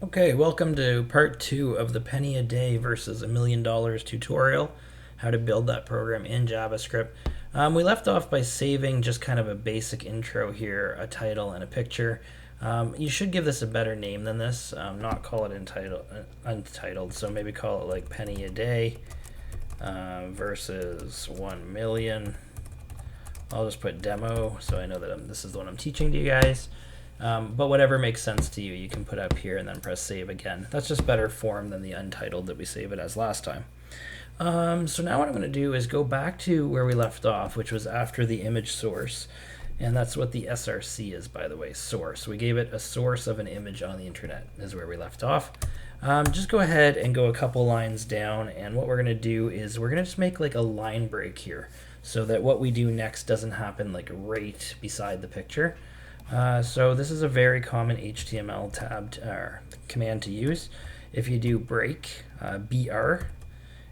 Okay, welcome to part 2 of the penny a day versus $1,000,000 tutorial, how to build that program in JavaScript. We left off by saving just kind of a basic intro here, a title and a picture. You should give this a better name than this, not call it untitled, so maybe call it like penny a day versus 1,000,000. I'll just put demo so I know that this is the one I'm teaching to you guys. But whatever makes sense to you, you can put up here and then press save again. That's just better form than the untitled that we saved it as last time. So now what I'm going to do is go back to where we left off, which was after the image source. And that's what the SRC is, by the way, source. We gave it a source of an image on the internet is where we left off. Just go ahead and go a couple lines down, and what we're going to do is we're going to just make like a line break here so that what we do next doesn't happen like right beside the picture. So this is a very common HTML command to use. If you do break, BR,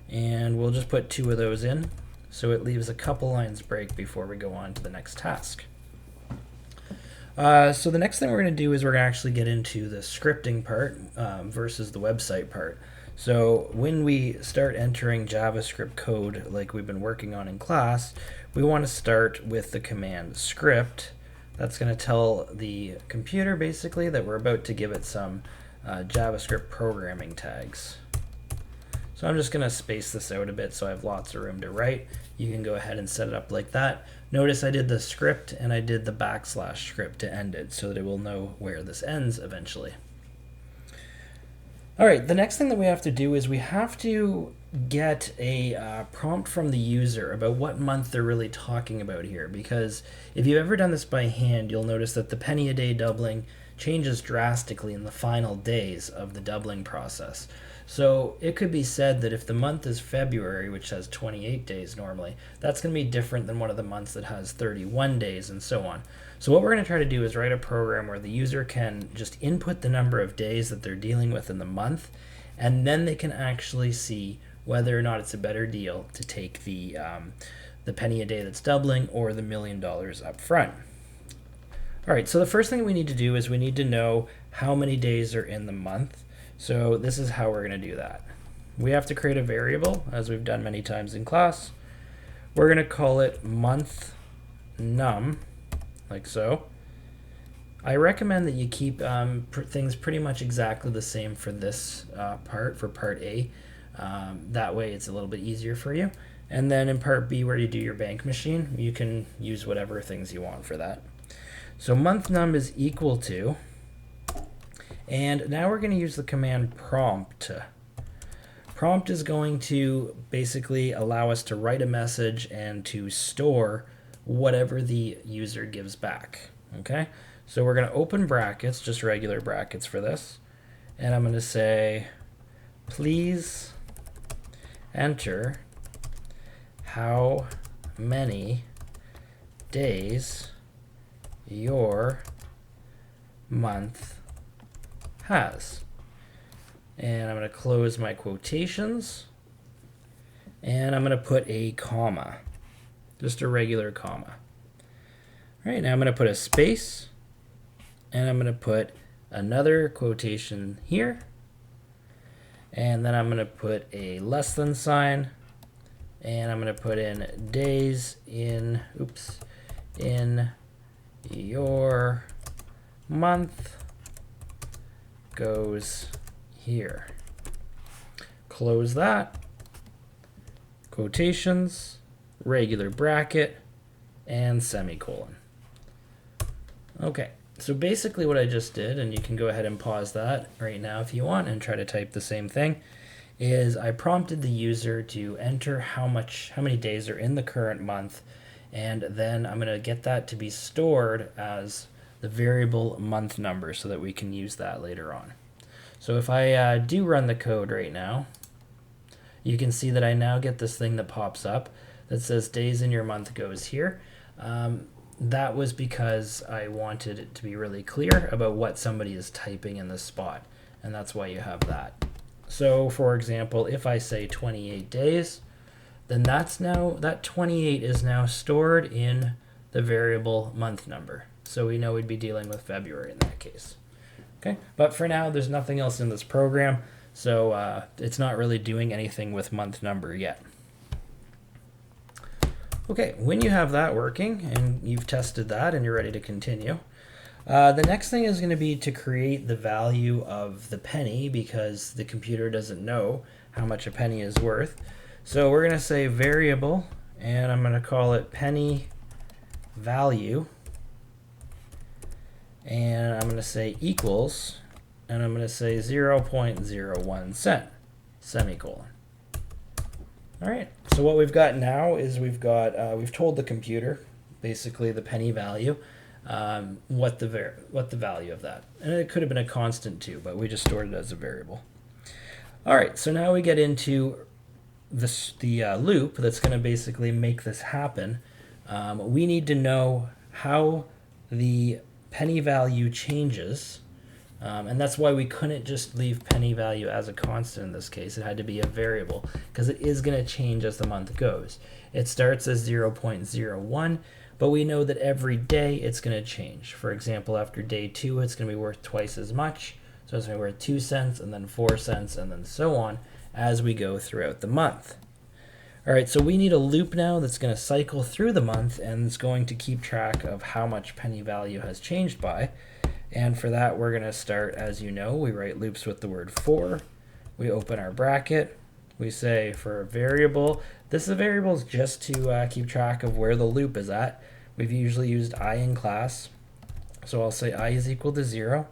and we'll just put 2 of those in, so it leaves a couple lines break before we go on to the next task. So the next thing we're going to do is we're going to actually get into the scripting part versus the website part. So when we start entering JavaScript code like we've been working on in class, we want to start with the command script. That's going to tell the computer basically that we're about to give it some JavaScript programming tags. So I'm just going to space this out a bit so I have lots of room to write. You can go ahead and set it up like that. Notice I did the script and I did the / script to end it so that it will know where this ends eventually. All right, the next thing that we have to do is we have to get a prompt from the user about what month they're really talking about here, because if you've ever done this by hand, you'll notice that the penny a day doubling changes drastically in the final days of the doubling process. So it could be said that if the month is February, which has 28 days normally, that's going to be different than one of the months that has 31 days and so on. So what we're going to try to do is write a program where the user can just input the number of days that they're dealing with in the month, and then they can actually see whether or not it's a better deal to take the penny a day that's doubling or the $1,000,000 up front. All right, so the first thing we need to do is we need to know how many days are in the month. So this is how we're going to do that. We have to create a variable, as we've done many times in class. We're going to call it month num, like so. I recommend that you keep things pretty much exactly the same for this part, for part A. That way it's a little bit easier for you. And then in part B, where you do your bank machine, you can use whatever things you want for that. So month num is equal to, and now we're going to use the command prompt. Prompt is going to basically allow us to write a message and to store whatever the user gives back. Okay, so we're going to open brackets, just regular brackets for this, and I'm going to say, please enter how many days your month has. And I'm going to close my quotations, and I'm going to put a comma, just a regular comma. All right, now I'm going to put a space, and I'm going to put another quotation here, and then I'm going to put a less than sign, and I'm going to put in days in your month goes here. Close that, quotations, regular bracket, and semicolon. Okay, so basically what I just did, and you can go ahead and pause that right now if you want and try to type the same thing, is I prompted the user to enter how many days are in the current month, and then I'm going to get that to be stored as the variable month number so that we can use that later on. So if I do run the code right now, you can see that I now get this thing that pops up that says days in your month goes here. That was because I wanted it to be really clear about what somebody is typing in this spot, and that's why you have that. So for example, if I say 28 days, then that 28 is now stored in the variable month number. So we know we'd be dealing with February in that case. Okay, but for now, there's nothing else in this program, so it's not really doing anything with month number yet. Okay, when you have that working and you've tested that and you're ready to continue, the next thing is going to be to create the value of the penny, because the computer doesn't know how much a penny is worth. So we're going to say variable, and I'm going to call it penny value, and I'm going to say equals, and I'm going to say 0.01 cent, semicolon. All right, so what we've got now is we've told the computer, basically the penny value, what the value of that, and it could have been a constant too, but we just stored it as a variable. All right, so now we get into the loop that's going to basically make this happen. We need to know how the penny value changes, and that's why we couldn't just leave penny value as a constant in this case. It had to be a variable, because it is going to change as the month goes. It starts as 0.01, but we know that every day it's going to change. For example, after day 2, it's going to be worth twice as much. So it's going to be worth 2 cents, and then 4 cents, and then so on as we go throughout the month. All right, so we need a loop now that's going to cycle through the month, and it's going to keep track of how much penny value has changed by. And for that, we're going to start, as you know, we write loops with the word for. We open our bracket. We say for a variable, this variable is just to keep track of where the loop is at. We've usually used I in class. So I'll say I is equal to 0.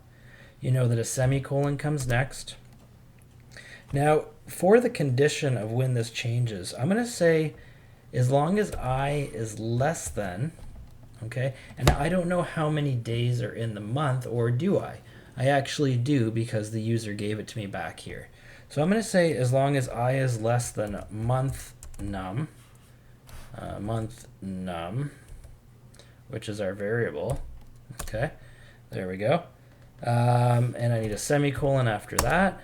You know that a semicolon comes next. Now, for the condition of when this changes, I'm going to say as long as I is less than, okay? And I don't know how many days are in the month, or do I? I actually do, because the user gave it to me back here. So I'm going to say as long as I is less than month num, which is our variable. Okay, there we go. And I need a semicolon after that.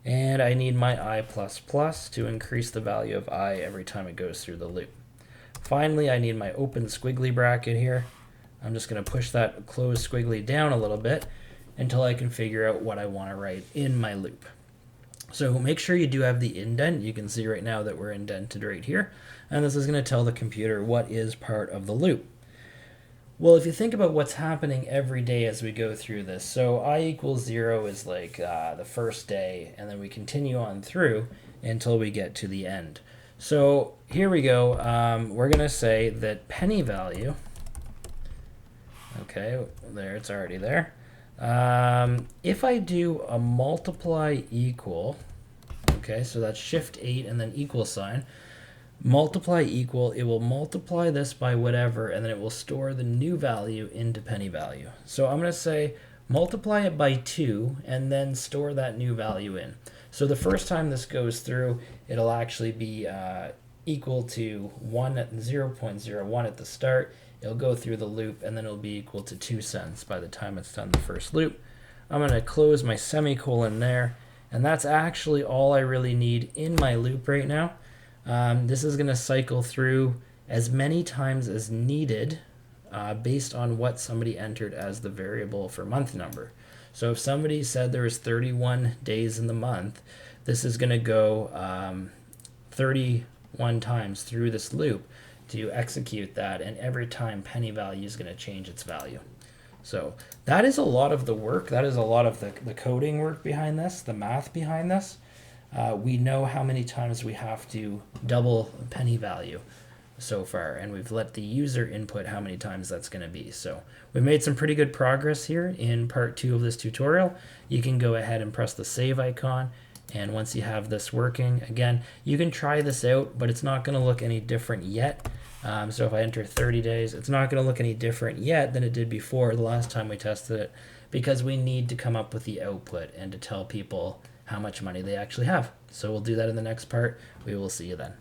And I need my I++ to increase the value of I every time it goes through the loop. Finally, I need my open squiggly bracket here. I'm just going to push that closed squiggly down a little bit until I can figure out what I want to write in my loop. So make sure you do have the indent. You can see right now that we're indented right here. And this is going to tell the computer what is part of the loop. Well, if you think about what's happening every day as we go through this, so I equals 0 is like the first day, and then we continue on through until we get to the end. So here we go. We're going to say that penny value, okay, there, it's already there. If I do a multiply equal, okay, so that's shift 8 and then equal sign, multiply equal, it will multiply this by whatever, and then it will store the new value into penny value. So I'm going to say multiply it by 2 and then store that new value in. So the first time this goes through, it'll actually be equal to 1 at 0.01 at the start. It'll go through the loop, and then it'll be equal to 2 cents by the time it's done the first loop. I'm going to close my semicolon there, and that's actually all I really need in my loop right now. This is going to cycle through as many times as needed based on what somebody entered as the variable for month number. So if somebody said there was 31 days in the month, this is going to go 31 times through this loop to execute that, and every time penny value is going to change its value. So that is a lot of the work. That is a lot of the coding work behind this, the math behind this. We know how many times we have to double penny value so far, and we've let the user input how many times that's going to be. So we've made some pretty good progress here in part 2 of this tutorial. You can go ahead and press the save icon, and once you have this working, again, you can try this out, but it's not going to look any different yet. So if I enter 30 days, it's not going to look any different yet than it did before the last time we tested it, because we need to come up with the output and to tell people how much money they actually have. So we'll do that in the next part. We will see you then.